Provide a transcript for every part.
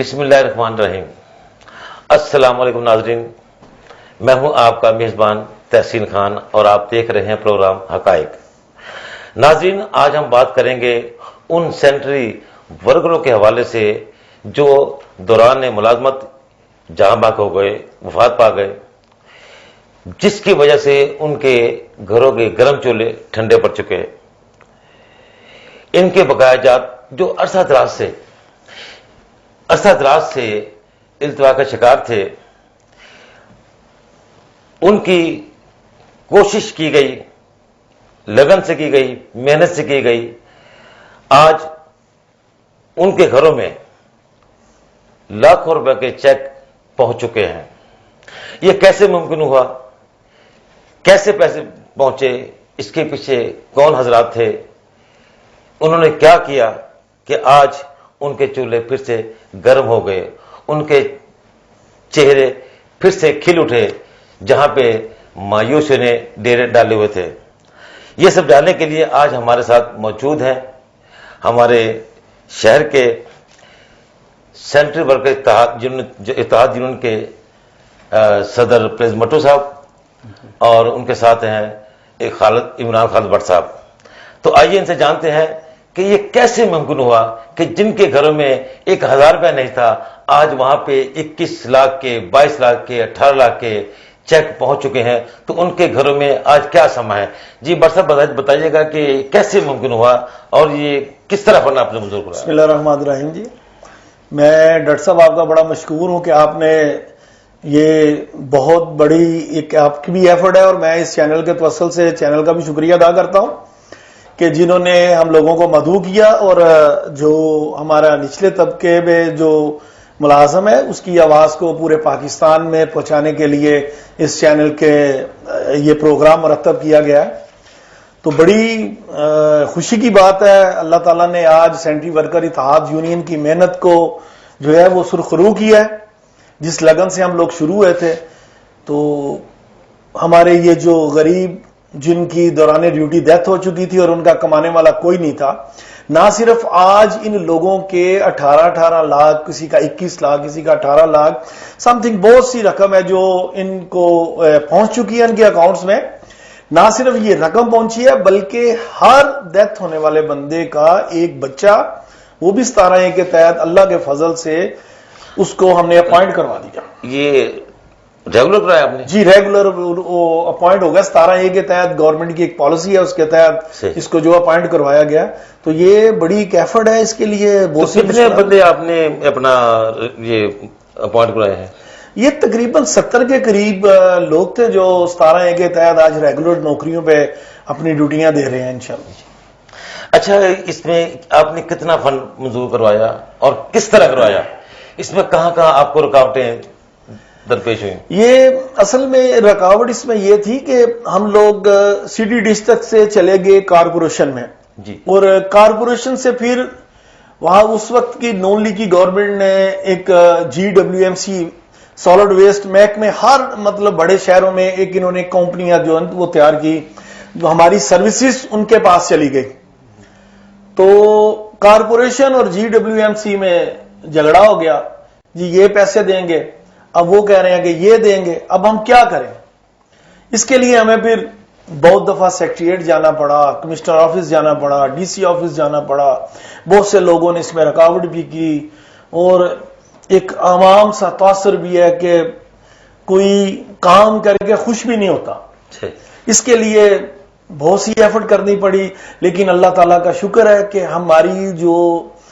بسم اللہ الرحمن الرحیم۔ السلام علیکم ناظرین، میں ہوں آپ کا میزبان تحسین خان اور آپ دیکھ رہے ہیں پروگرام حقائق۔ ناظرین، آج ہم بات کریں گے ان سینٹری ورکروں کے حوالے سے جو دوران ملازمت جاں بحق ہو گئے، وفات پا گئے، جس کی وجہ سے ان کے گھروں کے گرم چولہے ٹھنڈے پڑ چکے۔ ان کے بقایا جات جو عرصہ دراز سے التوا کا شکار تھے، ان کی کوشش کی گئی، لگن سے کی گئی، محنت سے کی گئی، آج ان کے گھروں میں لاکھوں روپے کے چیک پہنچ چکے ہیں۔ یہ کیسے ممکن ہوا؟ کیسے پیسے پہنچے؟ اس کے پیچھے کون حضرات تھے؟ انہوں نے کیا کیا کہ آج ان کے چولہے پھر سے گرم ہو گئے، ان کے چہرے پھر سے کھل اٹھے جہاں پہ مایوسی نے ڈیرے ڈالے ہوئے تھے؟ یہ سب جاننے کے لیے آج ہمارے ساتھ موجود ہیں ہمارے شہر کے سینٹرل ورکر اتحاد یونین کے صدر پریز مٹو صاحب، اور ان کے ساتھ ہیں ایک عمران خالد بٹ صاحب۔ تو آئیے ان سے جانتے ہیں کہ یہ کیسے ممکن ہوا کہ جن کے گھروں میں 1000 روپے نہیں تھا، آج وہاں پہ 21 لاکھ کے، 22 لاکھ کے، 18 لاکھ کے چیک پہنچ چکے ہیں۔ تو ان کے گھروں میں آج کیا سما ہے؟ جی بٹ صاحب بتائیے گا کہ کیسے ممکن ہوا اور یہ کس طرح بنا اپنے منظور کو؟ بسم اللہ الرحمن الرحیم۔ جی میں ڈاکٹر صاحب آپ کا بڑا مشکور ہوں کہ آپ نے یہ بہت بڑی ایک آپ کی بھی ایفرٹ ہے، اور میں اس چینل کے توسل سے چینل کا بھی شکریہ ادا کرتا ہوں کہ جنہوں نے ہم لوگوں کو مدعو کیا، اور جو ہمارا نچلے طبقے میں جو ملازم ہے اس کی آواز کو پورے پاکستان میں پہنچانے کے لیے اس چینل کے یہ پروگرام مرتب کیا گیا ہے۔ تو بڑی خوشی کی بات ہے، اللہ تعالیٰ نے آج سینٹری ورکر اتحاد یونین کی محنت کو جو ہے وہ سرخرو کیا ہے، جس لگن سے ہم لوگ شروع ہوئے تھے۔ تو ہمارے یہ جو غریب جن کی دوران ڈیوٹی ڈیتھ ہو چکی تھی اور ان کا کمانے والا کوئی نہیں تھا، نہ صرف آج ان لوگوں کے 18 لاکھ، کسی کا 21 لاکھ، کسی کا 18 لاکھ سم تھنگ، بہت سی رقم ہے جو ان کو پہنچ چکی ہے ان کے اکاؤنٹس میں۔ نہ صرف یہ رقم پہنچی ہے بلکہ ہر ڈیتھ ہونے والے بندے کا ایک بچہ، وہ بھی 17A کے تحت اللہ کے فضل سے اس کو ہم نے اپوائنٹ کروا دیا۔ یہ ریگولر کرایا آپ نے؟ جی ریگولر اپوائنٹ ہو گیا 17A کے تحت، گورنمنٹ کی ایک پالیسی ہے اس کے تحت اس کو جو اپوائنٹ کروایا گیا۔ تو یہ بڑی ایک ایفرٹ ہے، اس کے لیے بہت سی کتنے بندے آپ نے اپنا یہ اپوائنٹ کرائے ہیں؟ یہ تقریباً 70 کے قریب لوگ تھے جو 17A کے تحت آج ریگولر نوکریوں پہ اپنی ڈیوٹیاں دے رہے ہیں انشاءاللہ۔ اچھا، اس میں آپ نے کتنا فنڈ منظور کروایا اور کس طرح کروایا؟ اس میں کہاں کہاں آپ کو رکاوٹیں درپیش ہوئی؟ یہ اصل میں رکاوٹ اس میں یہ تھی کہ ہم لوگ سٹی ڈسٹرکٹ سے چلے گئے کارپوریشن میں، جی، اور کارپوریشن سے پھر وہاں اس وقت کی نون لیگ کی گورنمنٹ نے ایک GWMC سالڈ ویسٹ محکمے ہر مطلب بڑے شہروں میں ایک انہوں نے کمپنیاں جو ہیں وہ تیار کی، جو ہماری سروسز ان کے پاس چلی گئی۔ تو کارپوریشن اور GWMC میں جھگڑا ہو گیا، جی یہ پیسے دیں گے، اب وہ کہہ رہے ہیں کہ یہ دیں گے، اب ہم کیا کریں؟ اس کے لیے ہمیں پھر بہت دفعہ سیکریٹریٹ جانا پڑا، کمشنر آفس جانا پڑا، DC آفس جانا پڑا، بہت سے لوگوں نے اس میں رکاوٹ بھی کی، اور ایک عوام سا تاثر بھی ہے کہ کوئی کام کر کے خوش بھی نہیں ہوتا۔ اس کے لیے بہت سی ایفرٹ کرنی پڑی، لیکن اللہ تعالیٰ کا شکر ہے کہ ہماری جو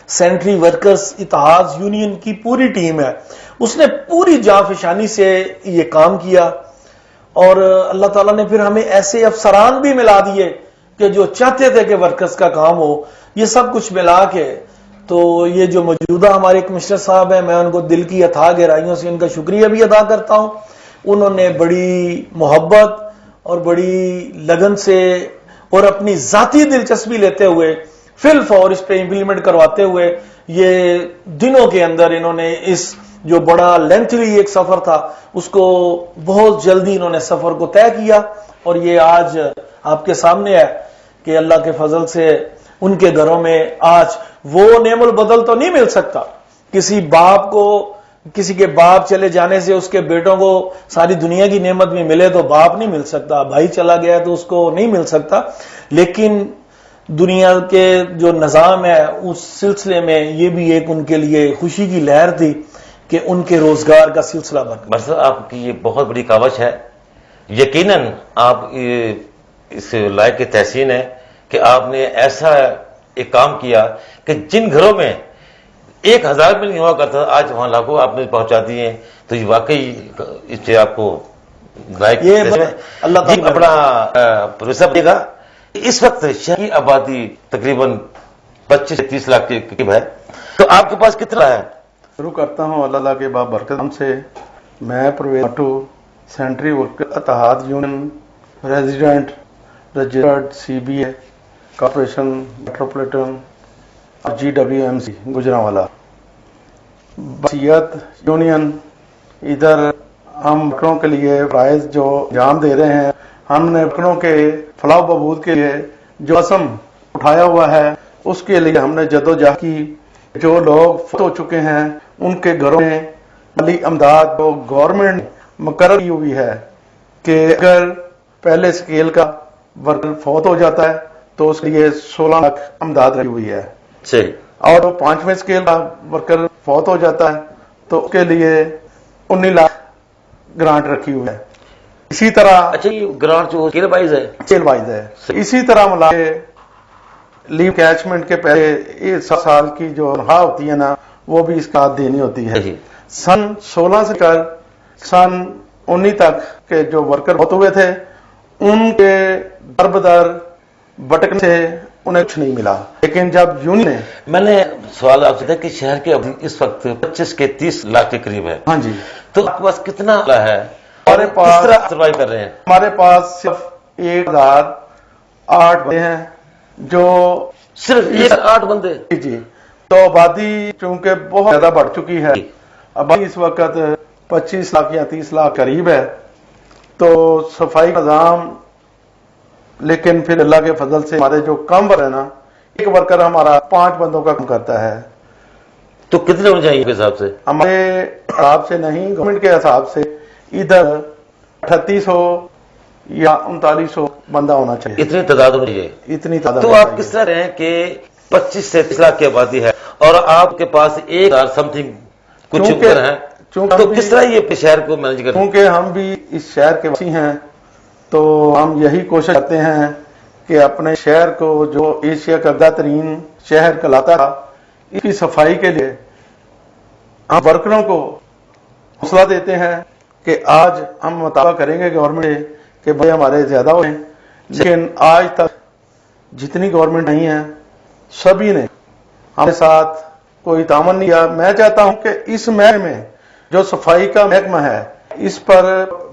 سینٹری ورکرز اتحاد یونین کی پوری ٹیم ہے اس نے پوری جانفشانی سے یہ کام کیا، اور اللہ تعالیٰ نے پھر ہمیں ایسے افسران بھی ملا دیے کہ جو چاہتے تھے کہ ورکرز کا کام ہو۔ یہ سب کچھ ملا کے تو یہ جو موجودہ ہمارے کمشنر صاحب ہیں، میں ان کو دل کی اتھاہ گہرائیوں سے ان کا شکریہ بھی ادا کرتا ہوں۔ انہوں نے بڑی محبت اور بڑی لگن سے اور اپنی ذاتی دلچسپی لیتے ہوئے فی الفور اس پہ امپلیمنٹ کرواتے ہوئے یہ دنوں کے اندر انہوں نے اس جو بڑا لینتھلی ایک سفر تھا اس کو بہت جلدی انہوں نے سفر کو طے کیا، اور یہ آج آپ کے سامنے ہے کہ اللہ کے فضل سے ان کے گھروں میں آج وہ نعم البدل تو نہیں مل سکتا کسی باپ کو کسی کے باپ چلے جانے سے اس کے بیٹوں کو ساری دنیا کی نعمت بھی ملے تو باپ نہیں مل سکتا، بھائی چلا گیا تو اس کو نہیں مل سکتا، لیکن دنیا کے جو نظام ہے اس سلسلے میں یہ بھی ایک ان کے لیے خوشی کی لہر تھی کہ ان کے روزگار کا سلسلہ بن برسر آپ کی یہ بہت بڑی کاوش ہے، یقیناً آپ اس لائق کے تحسین ہے کہ آپ نے ایسا ایک کام کیا کہ جن گھروں میں 1000 بھی نہیں ہوا کرتا آج وہاں لاکھوں آپ نے پہنچا دیے ہیں، تو یہ واقعی اس سے آپ کو لائق یہ اللہ تعالیٰ اپنا پروفیسر دے گا۔ اس وقت شہر کی آبادی تقریباً 25 سے 30 لاکھ کے قریب ہے، تو آپ کے پاس کتنا ہے؟ شروع کرتا ہوں اللہ کے باب برکت سے۔ میں پرویز مٹو سینٹری ورکر اتحاد union resident registered CBA corporation metropolitan GWMC Gujranwala بصیت یونین۔ ادھر ہم ورکروں کے لیے فرائض جو انجام دے رہے ہیں، ہم نے ورکروں کے فلاح و بہبود کے لیے جو عزم اٹھایا ہوا ہے اس کے لیے ہم نے جدوجہد کی۔ جو لوگ فوت ہو چکے ہیں ان کے گھروں میں مالی امداد جو گورنمنٹ نے مقرر کی ہوئی ہے کہ اگر پہلے اسکیل کا ورکر فوت ہو جاتا ہے تو اس کے لیے 16 لاکھ امداد رکھی ہوئی ہے، صحیح، اور وہ 5ویں اسکیل کا ورکر فوت ہو جاتا ہے تو اس کے لیے 19 لاکھ گرانٹ رکھی ہوئی ہے۔ اسی طرح اچھا یہ گرانٹ جو اسکیل وائز ہے، اسکیل وائز ہے۔ اسی طرح ملا کے لیو کیچمنٹ کے پہلے 7 سال کی جو تنخواہ ہوتی ہے نا وہ بھی اس کا دینی ہوتی ہے۔ سن 16 سے کر سن 19 تک کے جو ورکر ہوتے ہوئے تھے ان کے در بدر بٹکنے سے انہیں کچھ نہیں ملا، لیکن جب یونین نے میں نے سوال آپ سے تھا کہ شہر کی آبادی اس وقت 25 کے 30 لاکھ کے قریب ہے، ہاں جی تو آپ کے پاس کتنا ہے؟ ہمارے کس پاس طرح سروائیو کر رہے ہیں؟ ہمارے پاس صرف 1008 بندے ہیں جو صرف 8 بندے؟ جی، تو آبادی چونکہ بہت زیادہ بڑھ چکی ہے، آبادی اس وقت 25 لاکھ یا 30 لاکھ قریب ہے، تو صفائی کا نظام، لیکن پھر اللہ کے فضل سے ہمارے جو کم ورکر ہے نا، ایک ورکر ہمارا 5 بندوں کا کام کرتا ہے۔ تو کتنے ہونے چاہیے کے حساب سے؟ ہمارے حساب سے نہیں، گورنمنٹ کے حساب سے ادھر 3800 یا 3900 بندہ ہونا چاہیے، اتنی تعداد ہونی چاہیے، اتنی تعداد تو ہونی آپ چاہیے۔ کس طرح رہے ہیں کہ 25 سے 30 لاکھ کی آبادی ہے اور آپ کے پاس 1000 سم تھنگ کچھ اوپر ہیں، تو کس طرح یہ شہر کو مینج کریں؟ کیونکہ ہم بھی اس شہر کے واسی ہیں تو ہم یہی کوشش کرتے ہیں کہ اپنے شہر کو جو ایشیا کا افضل ترین شہر کہلاتا تھا، اس کی صفائی کے لیے ہم ورکروں کو حوصلہ دیتے ہیں کہ آج ہم مطالبہ کریں گے گورنمنٹ سے کہ بھائی ہمارے زیادہ ہوئے، لیکن آج تک جتنی گورنمنٹ نہیں ہے سبھی نے ہمارے ساتھ کوئی تعاون نہیں کیا۔ میں چاہتا ہوں کہ اس محکمے میں جو صفائی کا محکمہ ہے اس پر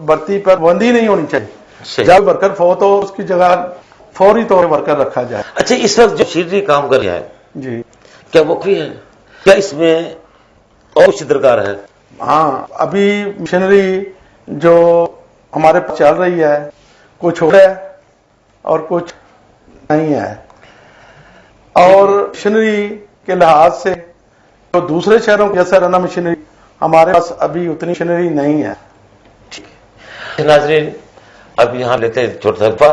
بھرتی پر پابندی نہیں ہونی چاہیے، جب ورکر فوت ہو اس کی جگہ فوری طور پر ورکر رکھا جائے۔ اچھا اس وقت جو مشینری کام کر رہا ہے جی کیا وہ فری ہے؟ کیا اس میں اور کچھ درکار ہے؟ ہاں، ابھی مشینری جو ہمارے پاس چل رہی ہے کچھ ہو رہا ہے اور کچھ نہیں ہے، اور مشینری کے لحاظ سے جو دوسرے شہروں کے اثر ہے نا مشینری، ہمارے پاس ابھی اتنی مشینری نہیں ہے۔ ناظرین اب یہاں لیتے ہیں چھوٹا سا وقفہ،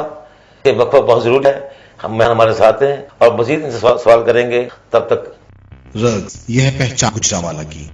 یہ وقفہ بہت ضروری ہے، ہمارے ساتھ ہیں اور مزید ان سے سوال کریں گے، تب تک رگز یہ ہے پہچان گجرانوالہ کی۔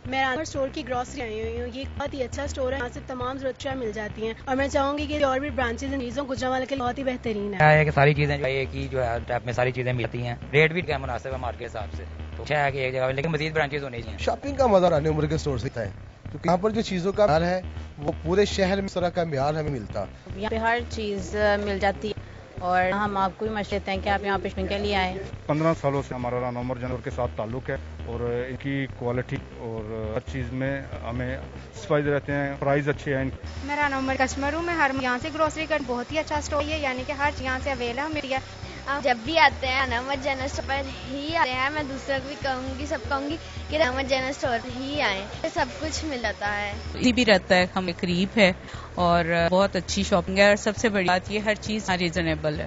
میں رانور اسٹور کی گروسری آئی ہوئی ہوں، یہ بہت ہی اچھا اسٹور ہے، یہاں سے تمام ضرورت مل جاتی ہیں، اور میں چاہوں گی کہ اور بھی برانچز ان چیزوں گجرانوالہ کے بہت ہی بہترین ہے کہ ساری چیزیں جو ہے ایک ہی جو ہے ٹیپ میں ساری چیزیں ملتی ہیں، ریٹ بھی کیا مناسب ہے مارکیٹ کے حساب سے، تو اچھا ہے کہ ایک جگہ، لیکن مزید برانچز ہونے چاہیے۔ شاپنگ کا مزہ رانی عمر کے اسٹور سے ہے کیونکہ یہاں پر جو چیزوں کا معیار ہے وہ پورے شہر میں اس طرح کا معیار ہمیں ملتا۔ یہاں پہ ہر چیز مل جاتی ہے اور ہم آپ کو بھی مشورہ دیتے ہیں کہ آپ یہاں پہ شاپنگ کے لیے آئیں۔ 15 سالوں سے ہمارا رانور جنرل کے ساتھ تعلق ہے اور ان کی کوالٹی اور ہر چیز میں ہمیں سفائی رہتے ہیں، پرائز اچھے ہیں۔ میں رانور کسٹمر ہوں، میں ہر یہاں سے گروسری کا بہت ہی اچھا اسٹور ہے، یعنی کہ ہر یہاں سے اویلیبل مل ہے۔ آپ جب بھی آتے ہیں رانور جنرل اسٹور پر ہی آتے ہیں، میں دوسروں کو بھی کہوں گی، سب کہوں گی کہ رانور جنرل اسٹور ہی آئیں، سب کچھ مل جاتا ہے، بھی رہتا ہے، ہمیں قریب ہے اور بہت اچھی شاپنگ ہے، اور سب سے بڑی بات یہ ہر چیز ریزنیبل ہے۔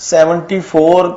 74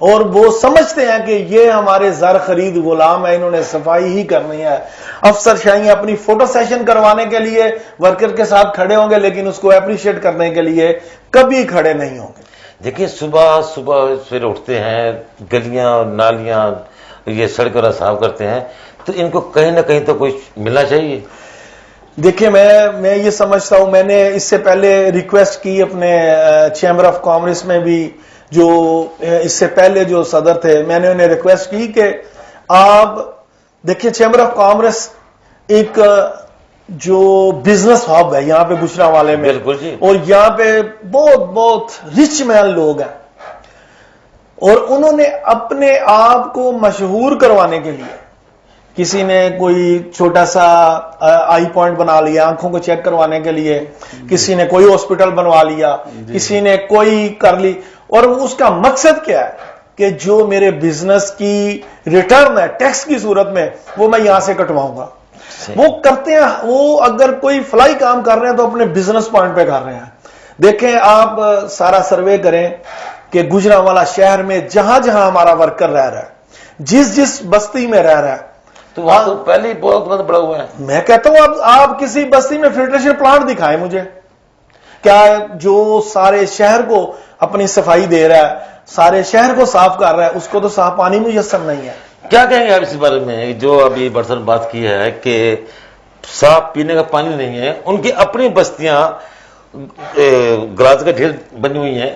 اور وہ سمجھتے ہیں کہ یہ ہمارے زر خرید غلام ہے, انہوں نے صفائی ہی کرنی ہے. افسر شاہی اپنی فوٹو سیشن کروانے کے لیے ورکر کے ساتھ کھڑے ہوں گے, لیکن اس کو اپریشیٹ کرنے کے لیے کبھی کھڑے نہیں ہوں گے. دیکھیے صبح پھر اٹھتے ہیں, گلیاں نالیاں یہ سڑک وغیرہ صاف کرتے ہیں, تو ان کو کہیں نہ کہیں تو کچھ ملنا چاہیے. دیکھیے میں یہ سمجھتا ہوں, میں نے اس سے پہلے ریکویسٹ کی اپنے چیمبر آف کامرس میں بھی, جو اس سے پہلے جو صدر تھے, میں نے انہیں ریکویسٹ کی کہ آپ دیکھیں چیمبر آف کامرس ایک جو بزنس ہب ہے یہاں پہ گجرانوالے میں, بالکل جی, اور یہاں پہ بہت رچ مین لوگ ہیں, اور انہوں نے اپنے آپ کو مشہور کروانے کے لیے کسی نے کوئی چھوٹا سا آئی پوائنٹ بنا لیا آنکھوں کو چیک کروانے کے لیے, کسی نے کوئی ہاسپٹل بنوا لیا, کسی نے کوئی کر لی, اور اس کا مقصد کیا ہے کہ جو میرے بزنس کی ریٹرن ہے ٹیکس کی صورت میں وہ میں یہاں سے کٹواؤں گا. وہ کرتے ہیں, وہ اگر کوئی فلائی کام کر رہے ہیں تو اپنے بزنس پوائنٹ پہ کر رہے ہیں. دیکھیں آپ سارا سروے کریں کہ گجرانوالہ شہر میں جہاں جہاں ہمارا ورکر رہ رہا ہے, جس بستی میں رہ رہا ہے, تو وہاں تو پہلے ہی بہت بڑا ہوا ہے. میں کہتا ہوں آپ کسی بستی میں فلٹریشن پلانٹ دکھائیں مجھے, کیا جو سارے شہر کو اپنی صفائی دے رہا ہے, سارے شہر کو صاف کر رہا ہے, اس کو تو صاف پانی میسر نہیں ہے. کیا کہیں گے آپ اس بارے میں, جو ابھی برسن بات کی ہے کہ صاف پینے کا پانی نہیں ہے, ان کی اپنی بستیاں گلاس کا ڈھیر بنی ہوئی ہیں,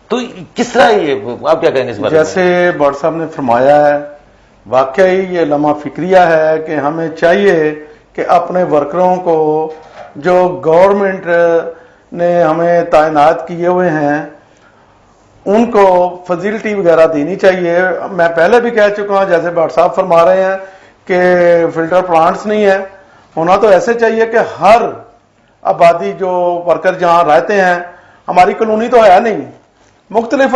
تو کس طرح یہ آپ کیا کہیں گے اس بارے میں؟ جیسے بٹ صاحب نے فرمایا ہے, واقعی یہ لمحہ فکریہ ہے کہ ہمیں چاہیے کہ اپنے ورکروں کو جو گورنمنٹ نے ہمیں تعینات کیے ہوئے ہیں ان کو فیسلٹی وغیرہ دینی چاہیے. میں پہلے بھی کہہ چکا ہوں, جیسے بٹ صاحب فرما رہے ہیں کہ فلٹر پلانٹس نہیں ہے, ہونا تو ایسے چاہیے کہ ہر آبادی جو ورکر جہاں رہتے ہیں, ہماری کالونی تو ہے نہیں, مختلف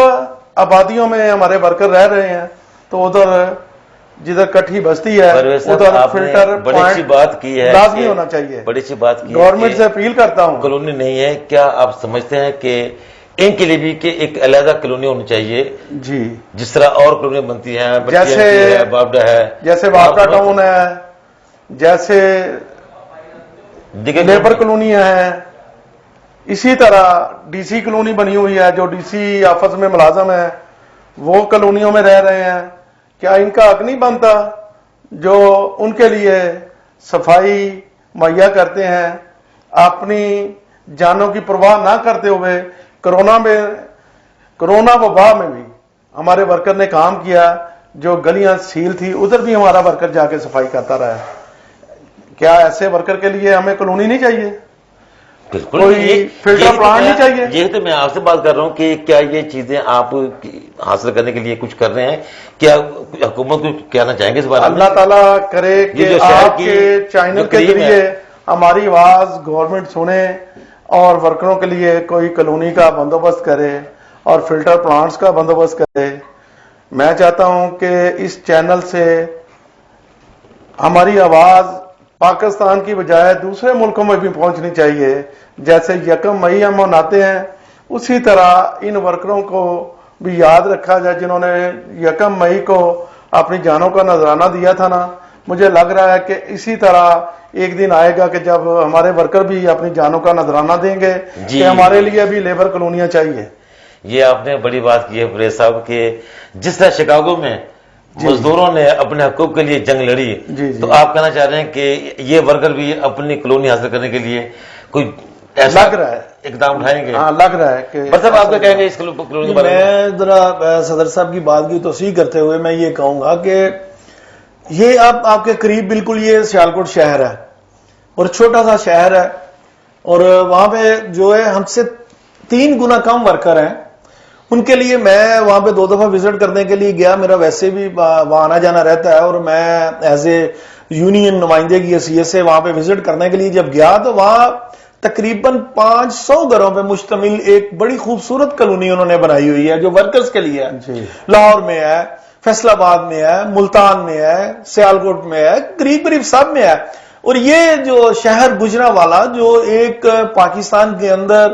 آبادیوں میں ہمارے ورکر رہ رہے ہیں, تو ادھر جدھر کٹھی بستی ہے ادھر فلٹر بڑی اچھی بات کی ہے, لازمی ہونا چاہیے. بڑی اچھی بات کی ہے, گورنمنٹ سے اپیل کرتا ہوں. کالونی نہیں ہے, کیا آپ سمجھتے ہیں کہ ان کے لیے بھی کہ ایک علیحدہ کالونی ہونی چاہیے؟ جی, جس طرح اور کالونی بنتی ہیں, جیسے بابڈا ہے, جیسے بابڈا ٹاؤن ہے, جیسے لیبر کالونی ہے, اسی طرح ڈی سی کالونی بنی ہوئی ہے, جو ڈی سی آفس میں ملازم ہے وہ کالونیوں میں رہ رہے ہیں. کیا ان کا حق نہیں بنتا جو ان کے لیے صفائی مہیا کرتے ہیں, اپنی جانوں کی پرواہ نہ کرتے ہوئے کرونا وبا میں بھی ہمارے ورکر نے کام کیا, جو گلیاں سیل تھی ادھر بھی ہمارا ورکر جا کے صفائی کرتا رہا. کیا ایسے ورکر کے لیے ہمیں کالونی نہیں چاہیے؟ بالکل, کوئی فلٹر پلانٹ نہیں چاہیے؟ یہ تو میں آپ سے بات کر رہا ہوں کہ کیا یہ چیزیں آپ حاصل کرنے کے لیے کچھ کر رہے ہیں, کیا حکومت کو کہنا چاہیں گے اس بارے میں؟ اللہ تعالیٰ کرے کہ آپ کے چینل کے ذریعے ہماری آواز گورنمنٹ سنے اور ورکروں کے لیے کوئی کالونی کا بندوبست کرے اور فلٹر پلانٹس کا بندوبست کرے. میں چاہتا ہوں کہ اس چینل سے ہماری آواز پاکستان کی بجائے دوسرے ملکوں میں بھی پہنچنی چاہیے. جیسے 1 مئی ہم مناتے ہیں, اسی طرح ان ورکروں کو بھی یاد رکھا جائے جنہوں نے 1 مئی کو اپنی جانوں کا نذرانہ دیا تھا نا. مجھے لگ رہا ہے کہ اسی طرح ایک دن آئے گا کہ جب ہمارے ورکر بھی اپنی جانوں کا نذرانہ دیں گے کہ ہمارے لیے بھی لیبر کالونیاں چاہیے. یہ آپ نے بڑی بات کی ہے فریز صاحب کہ جس طرح شکاگو میں مزدوروں نے اپنے حقوق کے لیے جنگ لڑی, تو آپ کہنا چاہ رہے ہیں کہ یہ ورکر بھی اپنی کالونی حاصل کرنے کے لیے کوئی ایسا لگ رہا ہے اقدام اٹھائیں گے؟ ہاں, لگ رہا ہے کہ مطلب آپ کیا کہیں گے اس کالونی کے بارے میں؟ میں ذرا صدر صاحب کی بات کی توسیع کرتے ہوئے میں یہ کہوں گا کہ یہ آپ کے قریب بالکل یہ سیالکوٹ شہر ہے اور چھوٹا سا شہر ہے, اور وہاں پہ جو ہے ہم سے 3 گنا کم ورکر ہیں. ان کے لیے میں وہاں پہ 2 دفعہ وزٹ کرنے کے لیے گیا, میرا ویسے بھی وہاں آنا جانا رہتا ہے, اور میں ایز اے یونین نمائندے کی حیثیت سے وہاں پہ وزٹ کرنے کے لیے جب گیا تو وہاں تقریباً 500 گھروں پہ مشتمل ایک بڑی خوبصورت کالونی انہوں نے بنائی ہوئی ہے جو ورکرز کے لیے ہے. لاہور میں ہے, فیصل آباد میں ہے, ملتان میں ہے, سیالکوٹ میں ہے, قریب سب میں ہے. اور یہ جو شہر گجرانوالہ جو ایک پاکستان کے اندر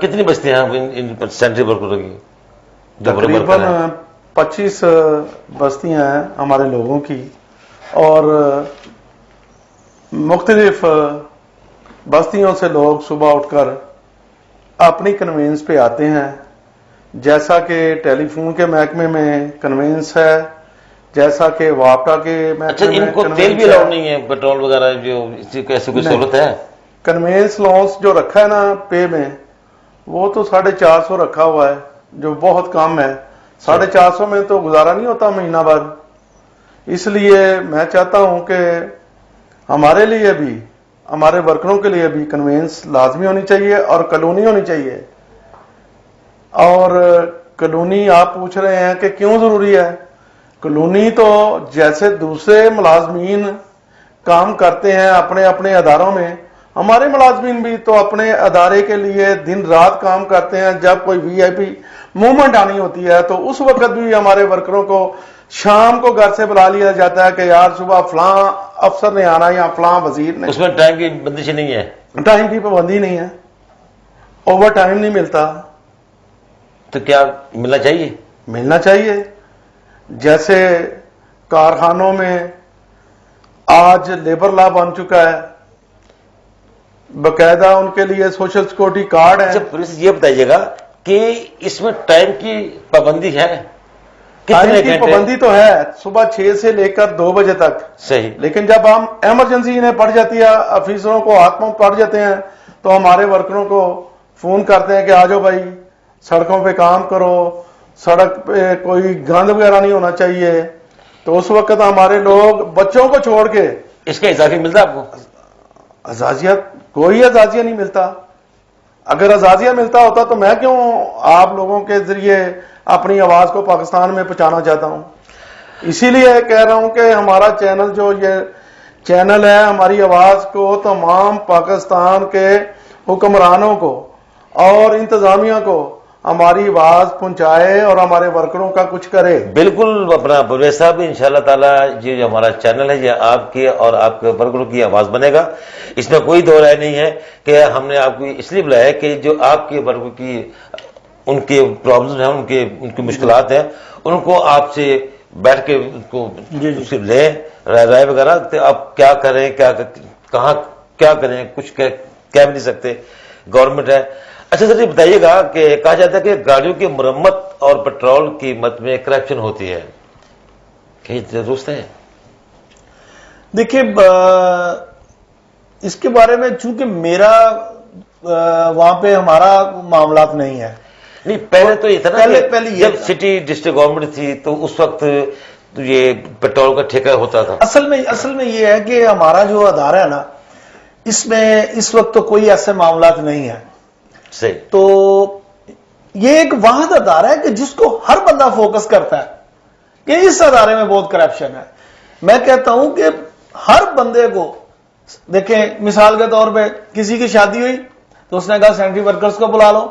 کتنی بستیاں ہیں ان سینٹری ورکروں کی؟ تقریباً 25 بستیاں ہیں ہمارے لوگوں کی، اور مختلف بستیوں سے لوگ صبح اٹھ کر اپنی کنوینس پہ آتے ہیں، جیسا کہ ٹیلی فون کے محکمے میں کنوینس ہے، جیسا کہ واپٹا کے اچھا، محکمے ان میں کو تیل بھی الاؤ نہیں ہے، پیٹرول وغیرہ جو اسی کو ایسی کوئی سہولت ہے؟ کنوینس لونس جو رکھا ہے نا پے میں، وہ تو 450 رکھا ہوا ہے، جو بہت کم ہے۔ 450 میں تو گزارا نہیں ہوتا مہینہ بھر۔ اس لیے میں چاہتا ہوں کہ ہمارے لیے بھی، ہمارے ورکروں کے لیے بھی کنوینس لازمی ہونی چاہیے اور کالونی ہونی چاہیے۔ اور کالونی آپ پوچھ رہے ہیں کہ کیوں ضروری ہے؟ کالونی تو جیسے دوسرے ملازمین کام کرتے ہیں اپنے اپنے اداروں میں، ہمارے ملازمین بھی تو اپنے ادارے کے لیے دن رات کام کرتے ہیں۔ جب کوئی وی آئی پی موومنٹ آنی ہوتی ہے تو اس وقت بھی ہمارے ورکروں کو شام کو گھر سے بلا لیا جاتا ہے کہ یار صبح فلاں افسر نے آنا یا فلاں وزیر نے۔ اس میں ٹائم کی بندش نہیں ہے؟ ٹائم کی پابندی نہیں ہے، اوور ٹائم نہیں ملتا۔ تو کیا ملنا چاہیے؟ ملنا چاہیے۔ جیسے کارخانوں میں آج لیبر لا بن چکا ہے، باقاعدہ ان کے لیے سوشل سیکورٹی کارڈ ہے۔ پولیس یہ بتائیے گا کہ اس میں ٹائم کی پابندی ہے؟ ٹائم کی پابندی تو ہے، صبح 6 سے لے کر 2 بجے تک۔ صحیح۔ لیکن جب ہم ایمرجنسی انہیں پڑ جاتی ہے، آفیسروں کو ہاتھوں پڑ جاتے ہیں، تو ہمارے ورکروں کو فون کرتے ہیں کہ آ جاؤ بھائی سڑکوں پہ کام کرو، سڑک پہ کوئی گند وغیرہ نہیں ہونا چاہیے۔ تو اس وقت ہمارے لوگ بچوں کو چھوڑ کے۔ اس کا اضافی ملتا ہے آپ کو؟ اعزازیہ کوئی اعزازیہ نہیں ملتا۔ اگر اعزازیہ ملتا ہوتا تو میں کیوں آپ لوگوں کے ذریعے اپنی آواز کو پاکستان میں پہنچانا چاہتا ہوں۔ اسی لیے کہہ رہا ہوں کہ ہمارا چینل جو یہ چینل ہے، ہماری آواز کو تمام پاکستان کے حکمرانوں کو اور انتظامیہ کو ہماری آواز پہنچائے اور ہمارے ورکروں کا کچھ کرے۔ بالکل اپنا پرویز صاحب، انشاءاللہ تعالیٰ یہ جو ہمارا چینل ہے یہ آپ کے اور آپ کے ورکروں کی آواز بنے گا، اس میں کوئی دو رائے نہیں ہے کہ ہم نے آپ کو اس لیے بلایا ہے کہ جو آپ کے ورکروں کی ان کے پرابلمز ہیں، ان کی مشکلات ہیں، ان کو آپ سے بیٹھ کے ان کو لیں رائے وغیرہ، آپ کیا کریں، کہاں کیا کریں، کچھ کہہ بھی نہیں سکتے، گورنمنٹ ہے۔ اچھا سر، یہ بتائیے گا کہ کہا جاتا ہے کہ گاڑیوں کی مرمت اور پیٹرول کی قیمت میں کرپشن ہوتی ہے، کہ درست ہے؟ دیکھیے اس کے بارے میں چونکہ میرا وہاں پہ ہمارا معاملات نہیں ہے۔ نہیں، پہلے تو یہ تھا نا، پہلے جب سٹی ڈسٹرکٹ گورنمنٹ تھی تو اس وقت یہ پیٹرول کا ٹھیکہ ہوتا تھا۔ اصل میں یہ ہے کہ ہمارا جو ادارہ ہے نا، اس میں اس وقت تو کوئی ایسے معاملات نہیں ہیں۔ صحیح۔ تو یہ ایک واحد ادارہ ہے کہ جس کو ہر بندہ فوکس کرتا ہے کہ اس ادارے میں بہت کرپشن ہے۔ میں کہتا ہوں کہ ہر بندے کو دیکھیں، مثال کے طور پہ کسی کی شادی ہوئی تو اس نے کہا سینٹری ورکرز کو بلا لو،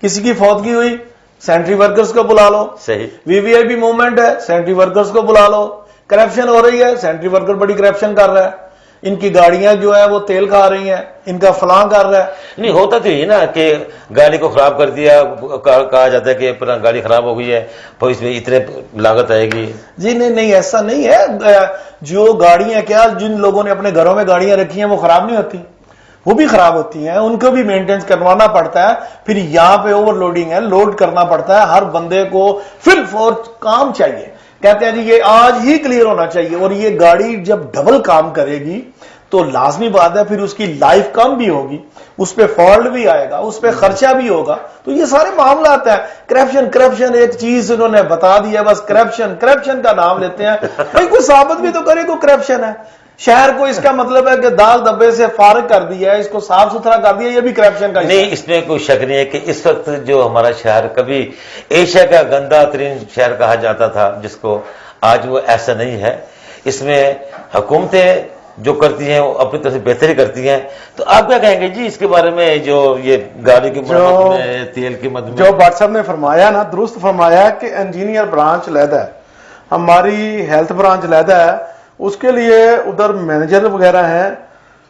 کسی کی فوتگی ہوئی سینٹری ورکرز کو بلا لو، صحیح، وی آئی پی موومنٹ ہے سینٹری ورکرز کو بلا لو، کرپشن ہو رہی ہے سینٹری ورکر بڑی کرپشن کر رہا ہے، ان کی گاڑیاں جو ہے وہ تیل کھا رہی ہیں، ان کا فلاں کر رہا ہے۔ نہیں ہوتا تو یہ نا کہ گاڑی کو خراب کر دیا، کہا جاتا ہے کہ گاڑی خراب ہو گئی ہے تو اس میں اتنے لاگت آئے گی۔ جی نہیں، ایسا نہیں ہے۔ جو گاڑیاں کیا جن لوگوں نے اپنے گھروں میں گاڑیاں رکھی ہیں وہ خراب نہیں ہوتی، وہ بھی خراب ہوتی ہیں، ان کو بھی مینٹینس کروانا پڑتا ہے۔ پھر یہاں پہ اوور لوڈنگ ہے، لوڈ کرنا پڑتا ہے، ہر بندے کو فل فورس کام چاہیے۔ کہتے ہیں جی یہ آج ہی کلیئر ہونا چاہیے، اور یہ گاڑی جب ڈبل کام کرے گی تو لازمی بات ہے پھر اس کی لائف کم بھی ہوگی، اس پہ فالٹ بھی آئے گا، اس پہ خرچہ بھی ہوگا۔ تو یہ سارے معاملات ہیں۔ کرپشن ایک چیز انہوں نے بتا دی ہے، بس کرپشن کا نام لیتے ہیں۔ بھائی کوئی ثابت بھی تو کرے کوئی کرپشن ہے۔ شہر کو اس کا مطلب ہے کہ داغ دبے سے فارغ کر دیا ہے، اس کو صاف ستھرا کر دیا، یہ بھی کرپشن کا نہیں، اس میں کوئی شک نہیں ہے کہ اس وقت جو ہمارا شہر کبھی ایشیا کا گندا ترین شہر کہا جاتا تھا، جس کو آج وہ ایسا نہیں ہے۔ اس میں حکومتیں جو کرتی ہیں وہ اپنی طرف سے بہتری کرتی ہیں۔ تو آپ کیا کہیں گے جی اس کے بارے میں، جو یہ گاڑی کی مرمت میں، تیل کی مد میں؟ جو بٹ صاحب نے فرمایا نا، درست فرمایا کہ انجینئر برانچ علیحدہ ہے، ہماری ہیلتھ برانچ علیحدہ ہے، اس کے لیے ادھر مینیجر وغیرہ ہیں،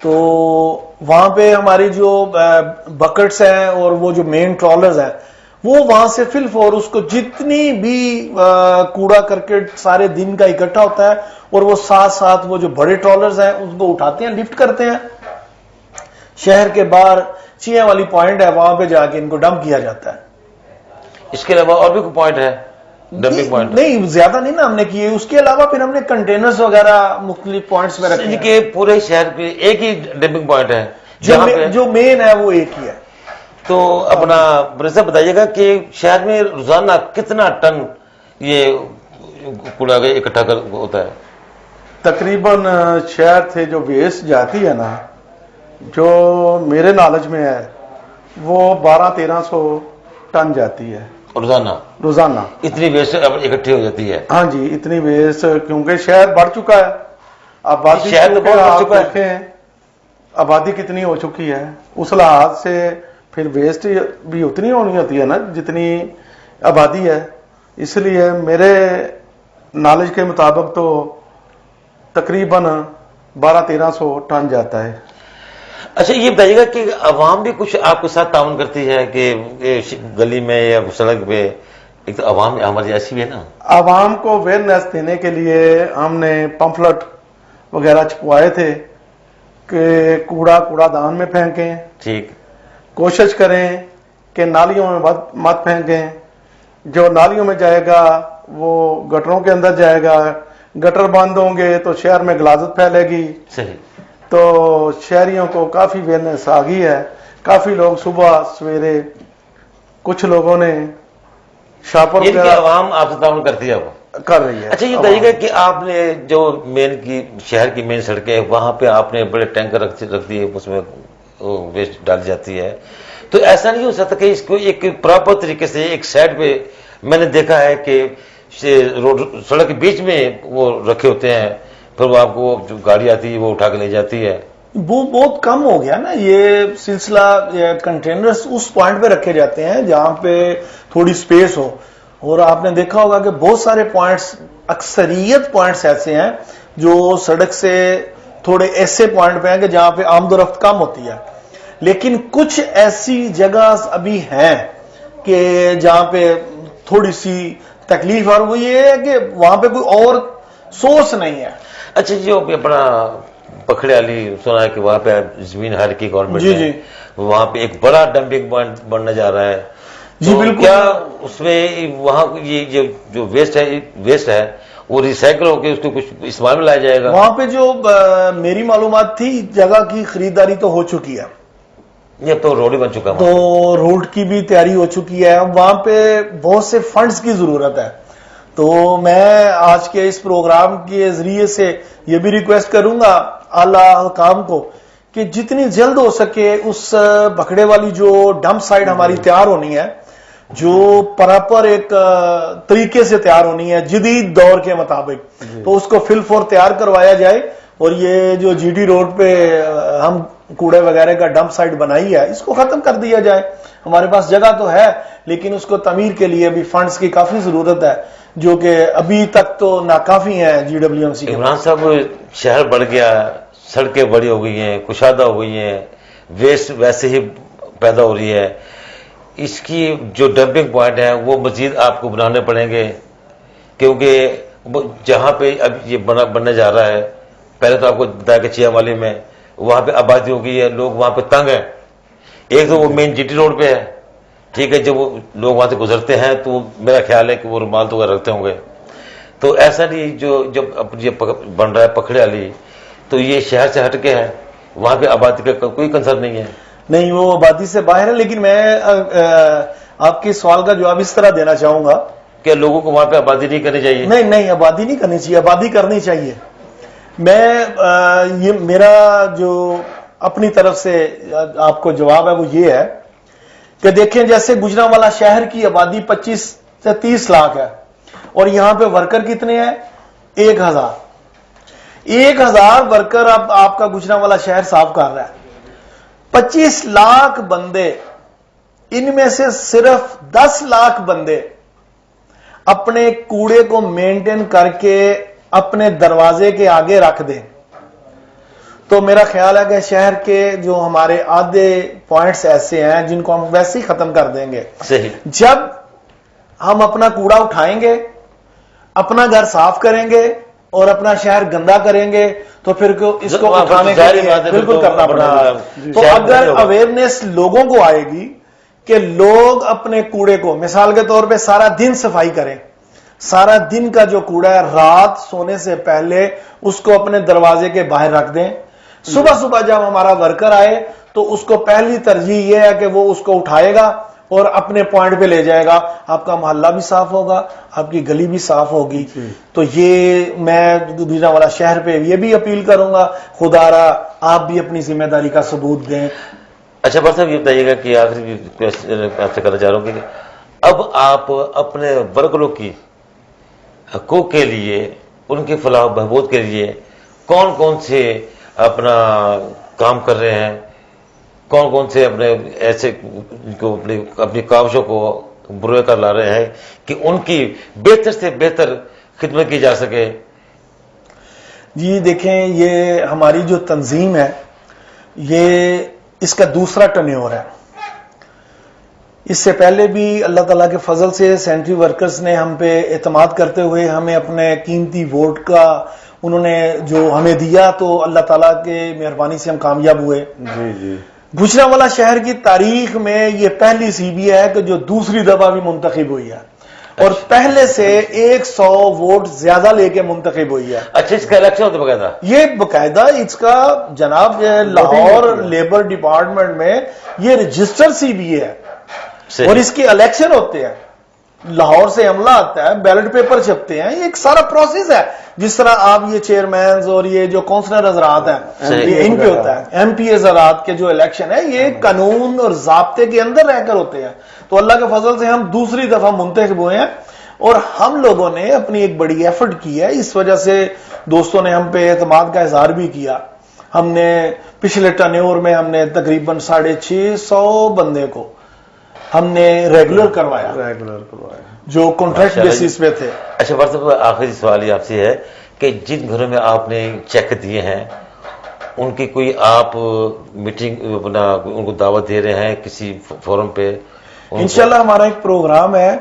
تو وہاں پہ ہماری جو بکٹس ہیں اور وہ جو مین ٹرالرز ہیں وہ وہاں سے فل فور اس کو جتنی بھی کوڑا کرکٹ سارے دن کا اکٹھا ہوتا ہے اور وہ ساتھ ساتھ وہ جو بڑے ٹرالرز ہیں اس کو اٹھاتے ہیں، لفٹ کرتے ہیں، شہر کے باہر چیاں والی پوائنٹ ہے وہاں پہ جا کے ان کو ڈمپ کیا جاتا ہے۔ اس کے علاوہ اور بھی کوئی پوائنٹ ہے ڈمپنگ پوائنٹ؟ نہیں زیادہ نہیں نا ہم نے کیے، اس کے علاوہ پھر ہم نے کنٹینرز وغیرہ مختلف پوائنٹس میں رکھے کہ پورے شہر پہ ایک ہی ڈمپنگ پوائنٹ ہے جو مین ہے وہ ایک ہی ہے۔ تو اپنا برسا بتائیے گا کہ شہر میں روزانہ کتنا ٹن یہ کوڑا اکٹھا ہوتا ہے؟ تقریباً شہر سے جو ویسٹ جاتی ہے نا، جو میرے نالج میں ہے وہ 1200-1300 ٹن جاتی ہے روزانہ۔ اتنی ویسٹ اکٹھی ہو جاتی ہے؟ ہاں جی، اتنی ویسٹ، کیونکہ شہر بڑھ چکا ہے، آبادی شہر تو بہت بڑھ چکا ہے، آبادی کتنی ہو چکی ہے، اس لحاظ سے پھر ویسٹ بھی اتنی ہونی ہوتی ہے نا جتنی آبادی ہے، اس لیے میرے نالج کے مطابق تو تقریباً 1200-1300 ٹن جاتا ہے۔ اچھا یہ بتائیے گا کہ عوام بھی کچھ آپ کے ساتھ تعاون کرتی ہے کہ گلی میں یا سڑک پہ؟ ایک تو عوام ہماری ایسی بھی ہے نا، عوام کو اویئرنیس دینے کے لیے ہم نے پمفلٹ وغیرہ چھپوائے تھے کہ کوڑا دان میں پھینکیں، ٹھیک، کوشش کریں کہ نالیوں میں مت پھینکیں، جو نالیوں میں جائے گا وہ گٹروں کے اندر جائے گا، گٹر بند ہوں گے تو شہر میں غلاظت پھیلے گی۔ صحیح، تو شہریوں کو کافی اویئرنیس آ گئی ہے، کافی لوگ صبح سویرے، کچھ لوگوں نے شاپر وغیرہ عوام آپ سے تعاون کرتی ہے، وہ کر رہی ہے۔ اچھا یہ بتائیے گا کہ آپ نے جو شہر کی مین سڑکیں وہاں پہ آپ نے بڑے ٹینکر رکھ دیے، اس میں ویسٹ ڈالی جاتی ہے، تو ایسا نہیں ہو سکتا کہ اس کو ایک پراپر طریقے سے ایک سائڈ پہ؟ میں نے دیکھا ہے کہ سڑک کے بیچ میں وہ رکھے ہوتے ہیں، پھر وہ آپ کو جو گاڑی آتی ہے وہ اٹھا کے لے جاتی ہے۔ وہ بہت کم ہو گیا نا یہ سلسلہ، کنٹینرز اس پوائنٹ پہ رکھے جاتے ہیں جہاں پہ تھوڑی سپیس ہو، اور آپ نے دیکھا ہوگا کہ بہت سارے پوائنٹس، اکثریت پوائنٹس ایسے ہیں جو سڑک سے تھوڑے ایسے پوائنٹ پہ ہیں کہ جہاں پہ آمد و رفت کم ہوتی ہے، لیکن کچھ ایسی جگہ ابھی ہیں کہ جہاں پہ تھوڑی سی تکلیف، اور وہ یہ ہے کہ وہاں پہ کوئی اور سورس نہیں ہے۔ اچھا جو اپنا پکھڑے والی سنا ہے کہ وہاں پہ زمین ہر کی گورنمنٹ ہے، وہاں پہ ایک بڑا ڈمپنگ پوائنٹ بننے جا رہا ہے، جی بالکل، کیا اس میں وہاں یہ جو ویسٹ ہے وہ ریسائیکل ہو کے اس کو کچھ استعمال میں لایا جائے گا؟ وہاں پہ جو میری معلومات تھی جگہ کی خریداری تو ہو چکی ہے، یہ تو روڈ ہی بن چکا ہے، تو روڈ کی بھی تیاری ہو چکی ہے، وہاں پہ بہت سے فنڈز کی ضرورت ہے۔ تو میں آج کے اس پروگرام کے ذریعے سے یہ بھی ریکویسٹ کروں گا اعلیٰ حکام کو کہ جتنی جلد ہو سکے اس بکھڑے والی جو ڈمپ سائٹ ہماری تیار ہونی ہے، جو پراپر ایک طریقے سے تیار ہونی ہے جدید دور کے مطابق، تو اس کو فل فور تیار کروایا جائے، اور یہ جو جی ٹی روڈ پہ ہم کوڑے وغیرہ کا ڈمپ سائٹ بنائی ہے اس کو ختم کر دیا جائے۔ ہمارے پاس جگہ تو ہے لیکن اس کو تعمیر کے لیے بھی فنڈز کی کافی ضرورت ہے، جو کہ ابھی تک تو ناکافی ہیں جی ڈبلیو ایم سی کے۔ عمران صاحب شہر بڑھ گیا، سڑکیں بڑی ہو گئی ہیں، کشادہ ہو گئی ہیں، ویسٹ ویسے ہی پیدا ہو رہی ہے، اس کی جو ڈمپنگ پوائنٹ ہیں وہ مزید آپ کو بنانے پڑیں گے، کیونکہ جہاں پہ اب یہ بننے جا رہا ہے، پہلے تو آپ کو بتایا کہ چیا والی میں وہاں پہ آبادی ہو گئی ہے، لوگ وہاں پہ تنگ ہیں، ایک تو وہ مین جی ٹی روڈ پہ ہے، ٹھیک ہے، جب وہ لوگ وہاں سے گزرتے ہیں تو میرا خیال ہے کہ وہ رومال تو رکھتے ہوں گے، تو ایسا نہیں جو جب یہ بن رہا ہے پکھڑے والی تو یہ شہر سے ہٹ کے ہے، وہاں پہ آبادی کا کوئی کنسرن نہیں ہے؟ نہیں، وہ آبادی سے باہر ہے، لیکن میں آپ کے سوال کا جواب اس طرح دینا چاہوں گا کہ لوگوں کو وہاں پہ آبادی نہیں کرنی چاہیے؟ نہیں، آبادی نہیں کرنی چاہیے، آبادی کرنی چاہیے۔ میں یہ میرا جو اپنی طرف سے آپ کو جواب ہے وہ یہ ہے کہ دیکھیں جیسے گجرانوالہ شہر کی آبادی 25 سے 30 لاکھ ہے، اور یہاں پہ ورکر کتنے ہیں؟ 1000 ورکر اب آپ کا گجرانوالہ شہر صاف کر رہا ہے۔ 25 لاکھ بندے، ان میں سے صرف 10 لاکھ بندے اپنے کوڑے کو مینٹین کر کے اپنے دروازے کے آگے رکھ دیں تو میرا خیال ہے کہ شہر کے جو ہمارے آدھے پوائنٹس ایسے ہیں جن کو ہم ویسے ہی ختم کر دیں گے. صحیح. جب ہم اپنا کوڑا اٹھائیں گے, اپنا گھر صاف کریں گے اور اپنا شہر گندا کریں گے تو پھر اس کو اٹھانے کے لیے بالکل کرنا پڑے گا. تو اگر اویئرنیس لوگوں کو آئے گی کہ لوگ اپنے کوڑے کو, مثال کے طور پہ سارا دن صفائی کریں, سارا دن کا جو کوڑا ہے رات سونے سے پہلے اس کو اپنے دروازے کے باہر رکھ دیں. صبح جب ہمارا ورکر آئے تو اس کو پہلی ترجیح یہ ہے کہ وہ اس کو اٹھائے گا اور اپنے پوائنٹ پہ لے جائے گا. آپ کا محلہ بھی صاف ہوگا, آپ کی گلی بھی صاف ہوگی. تو یہ میں گوجرانوالہ شہر پہ یہ بھی اپیل کروں گا, خدا را آپ بھی اپنی ذمہ داری کا ثبوت دیں. اچھا بھٹ صاحب یہ بتائیے گا کہ آخری آپ سے کرنا چاہ رہا ہوں کہ اب آپ اپنے ورکروں کی حقوق کے لیے, ان کی فلاح و بہبود کے لیے کون کون سے اپنا کام کر رہے ہیں, کون کون سے اپنے ایسے کو اپنی کاوشوں کو بروئے کر لا رہے ہیں کہ ان کی بہتر سے بہتر خدمت کی جا سکے؟ جی دیکھیں, یہ ہماری جو تنظیم ہے یہ اس کا دوسرا ٹرنیور ہے. اس سے پہلے بھی اللہ تعالیٰ کے فضل سے سینٹری ورکرز نے ہم پہ اعتماد کرتے ہوئے ہمیں اپنے قیمتی ووٹ کا انہوں نے جو ہمیں دیا تو اللہ تعالیٰ کے مہربانی سے ہم کامیاب ہوئے. جی. گوجرانوالہ شہر کی تاریخ میں یہ پہلی سی بی ہے کہ جو دوسری دفعہ بھی منتخب ہوئی ہے اور پہلے سے 100 ووٹ زیادہ لے کے منتخب ہوئی ہے. اچھا, اس کا الیکشن ہوتا باقاعدہ؟ یہ باقاعدہ اس کا جناب لاہور لیبر ڈپارٹمنٹ میں یہ رجسٹر سی بی ہے اور اس کے الیکشن ہوتے ہیں. لاہور سے عملہ آتا ہے, بیلٹ پیپر چھپتے ہیں, یہ ایک سارا پروسیس ہے. جس طرح آپ یہ چیئرمینز اور یہ جو کونسلر حضرات ہیں یہ ان پہ ہوتا ہے, ایم پی حضرات کے جو الیکشن ہے یہ قانون اور ضابطے کے اندر رہ کر ہوتے ہیں. تو اللہ کے فضل سے ہم دوسری دفعہ منتخب ہوئے ہیں اور ہم لوگوں نے اپنی ایک بڑی ایفرٹ کی ہے. اس وجہ سے دوستوں نے ہم پہ اعتماد کا اظہار بھی کیا. ہم نے پچھلے ٹرنیور میں ہم نے تقریباً 650 بندے کو ہم نے ریگولر کروایا جو کانٹریکٹ بیسس پہ تھے. اچھا بھٹ صاحب, آخری سوال یہ آپ سے ہے کہ جن گھروں میں آپ نے چیک دیے ہیں ان کی کوئی آپ میٹنگ اپنا ان کو دعوت دے رہے ہیں کسی فورم پہ؟ انشاءاللہ ہمارا ایک پروگرام ہے,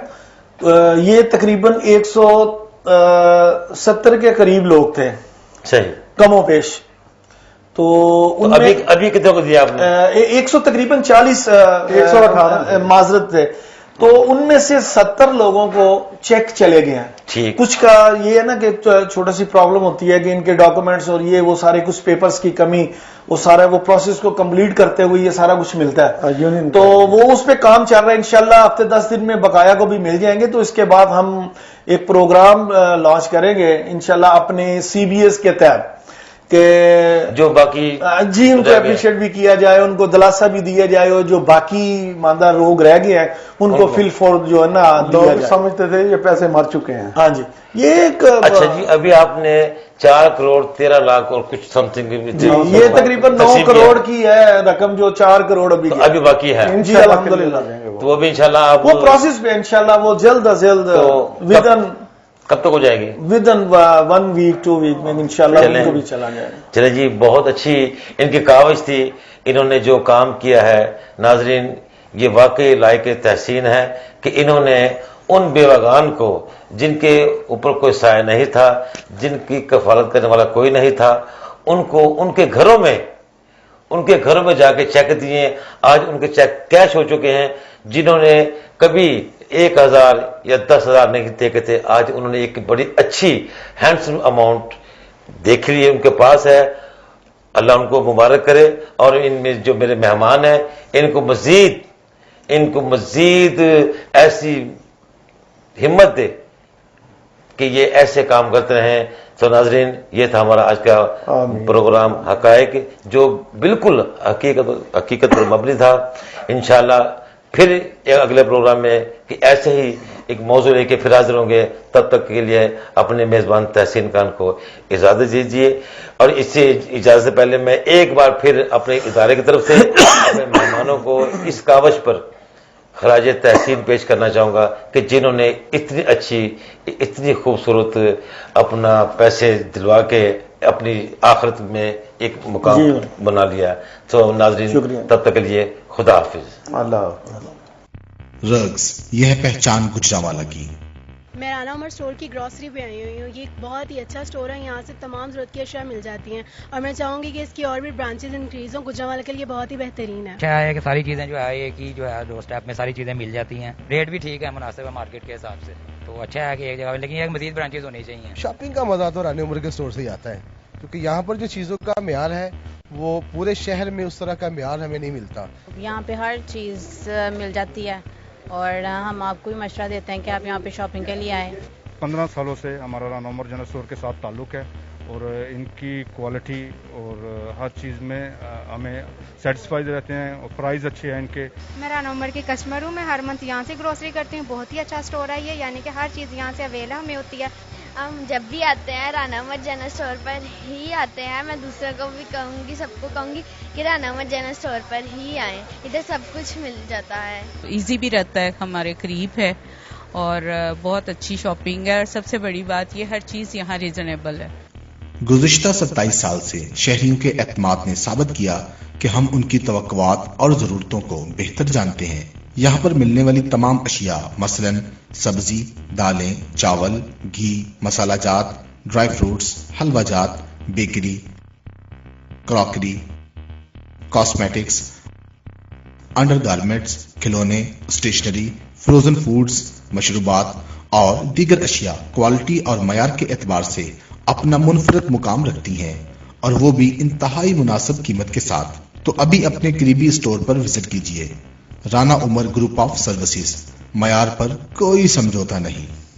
یہ تقریباً 170 کے قریب لوگ تھے. صحیح. کم و بیش. تو ابھی کتنے کو دیا آپ نے؟ 100 تقریباً 40 118 معذرت تھے. تو ان میں سے 70 لوگوں کو چیک چلے گئے ہیں. ٹھیک. کچھ کا یہ ہے نا کہ چھوٹا سی پرابلم ہوتی ہے کہ ان کے ڈاکومنٹس اور یہ وہ سارے کچھ پیپرز کی کمی, وہ سارا وہ پروسیس کو کمپلیٹ کرتے ہوئے یہ سارا کچھ ملتا ہے. تو وہ اس پہ کام چل رہا ہے. انشاءاللہ ہفتے 10 دن میں بقایا کو بھی مل جائیں گے. تو اس کے بعد ہم ایک پروگرام لانچ کریں گے انشاءاللہ اپنے سی بی ایس کے تحت کہ جو باقی جی ان کو اپریشیٹ بھی کیا جائے, ان کو دلاسا بھی دیا جائے, اور جو باقی ماندہ لوگ رہ گئے ہیں ان کو فل فور جو ہے نا دیا جائے. سمجھتے تھے یہ پیسے مر چکے ہیں. ہاں جی, یہ ایک اچھا جی, ابھی آپ نے 4 کروڑ 13 لاکھ اور کچھ سم تھنگ یہ تقریباً 9 کروڑ کی ہے رقم, جو 4 کروڑ ابھی باقی ہے. جی الحمدللہ. تو وہ بھی انشاءاللہ آپ وہ پروسیس پہ انشاءاللہ وہ جلد از جلد ودن کب تک ہو جائے گی؟ ودن 1 ویک 2 ویک میں انشاءاللہ ان کو بھی چلا جائے گا. چلے جی, بہت اچھی ان کی کاوش تھی, انہوں نے جو کام کیا ہے ناظرین یہ واقعی لائق تحسین ہے کہ انہوں نے ان بیوگان کو جن کے اوپر کوئی سایہ نہیں تھا, جن کی کفالت کرنے والا کوئی نہیں تھا, ان کو ان کے گھروں میں جا کے چیک دیے. آج ان کے چیک کیش ہو چکے ہیں. جنہوں نے کبھی 1000 یا 10,000 نہیں دیکھے تھے, آج انہوں نے ایک بڑی اچھی ہینڈسم اماؤنٹ دیکھ لی ہے, ان کے پاس ہے. اللہ ان کو مبارک کرے اور ان میں جو میرے مہمان ہیں ان کو مزید ایسی ہمت دے کہ یہ ایسے کام کرتے رہیں. تو ناظرین یہ تھا ہمارا آج کا پروگرام حقائق, جو بالکل حقیقت پر مبنی تھا. انشاءاللہ پھر ایک اگلے پروگرام میں کہ ایسے ہی ایک موضوع لے کے پھر حاضر ہوں گے. تب تک کے لیے اپنے میزبان تحسین خان کو اجازت دیجیے, اور اس سے اجازت سے پہلے میں ایک بار پھر اپنے ادارے کی طرف سے اپنے مہمانوں کو اس کاوش پر خراج تحسین پیش کرنا چاہوں گا کہ جنہوں نے اتنی اچھی اتنی خوبصورت اپنا پیسے دلوا کے اپنی آخرت میں ایک مقام بنا لیا. تو ناظرین تب تک کے لیے خدا حافظ. اللہ رگز یہ ہے پہچان گجرانوالہ کی. میں رانا عمر اسٹور کی گروسری پہ آئی ہوئی ہوں. یہ ایک بہت ہی اچھا اسٹور ہے, یہاں سے تمام ضرورت کی اشیاء مل جاتی ہیں, اور میں چاہوں گی کہ اس کی اور بھی برانچز انکریز ہوں. گجرانوالہ کے لیے بہت ہی بہترین ہے. اچھا ہے کہ ساری چیزیں جو ہے ایک ہی جو ہے ڈور اسٹیپ میں ساری چیزیں مل جاتی ہیں, ریٹ بھی ٹھیک ہے, مناسب ہے مارکیٹ کے حساب سے. تو اچھا ہے کہ ایک جگہ, لیکن ایک مزید برانچز ہونی چاہیے. شاپنگ کا مزہ تو رانا عمر کے اسٹور سے ہی آتا ہے, کیونکہ یہاں پر جو چیزوں کا معیار ہے وہ پورے شہر میں اس طرح کا معیار ہمیں نہیں ملتا. یہاں پہ ہر چیز مل جاتی ہے, اور ہم آپ کو بھی مشورہ دیتے ہیں کہ آپ یہاں پہ شاپنگ کے لیے آئیں. 15 سالوں سے ہمارا رانا عمر جنرل اسٹور کے ساتھ تعلق ہے, اور ان کی کوالٹی اور ہر چیز میں ہمیں سیٹسفائیڈ رہتے ہیں, اور پرائز اچھے ہیں ان کے. میں رانا عمر کی کسٹمر ہوں, میں ہر منتھ یہاں سے گروسری کرتی ہوں. بہت ہی اچھا اسٹور ہے یہ, یعنی کہ ہر چیز یہاں سے اویلیبل ہمیں ہوتی ہے. ہم جب بھی آتے ہیں رانا عمر جنرل اسٹور پر ہی آتے ہیں. میں دوسروں کو بھی کہوں گی, سب کو کہوں گی کہ رانا عمر جنرل اسٹور پر ہی آئیں, ادھر سب کچھ مل جاتا ہے. ایزی بھی رہتا ہے, ہمارے قریب ہے, اور بہت اچھی شاپنگ ہے, اور سب سے بڑی بات یہ ہر چیز یہاں ریزنیبل ہے. گزشتہ 27 سال سے شہریوں کے اعتماد نے ثابت کیا کہ ہم ان کی توقعات اور ضرورتوں کو بہتر جانتے ہیں. یہاں پر ملنے والی تمام اشیاء مثلا سبزی, دالیں, چاول, گھی, مسالہ جات, ڈرائی فروٹس, حلوہ جات, bakery, crockery, cosmetics, under garments, کھلونے, اسٹیشنری, فروزن فوڈز, مشروبات اور دیگر اشیاء کوالٹی اور معیار کے اعتبار سے اپنا منفرد مقام رکھتی ہیں, اور وہ بھی انتہائی مناسب قیمت کے ساتھ. تو ابھی اپنے قریبی اسٹور پر وزٹ کیجیے. رانا عمر گروپ آف سروسز, معیار پر کوئی سمجھوتا نہیں.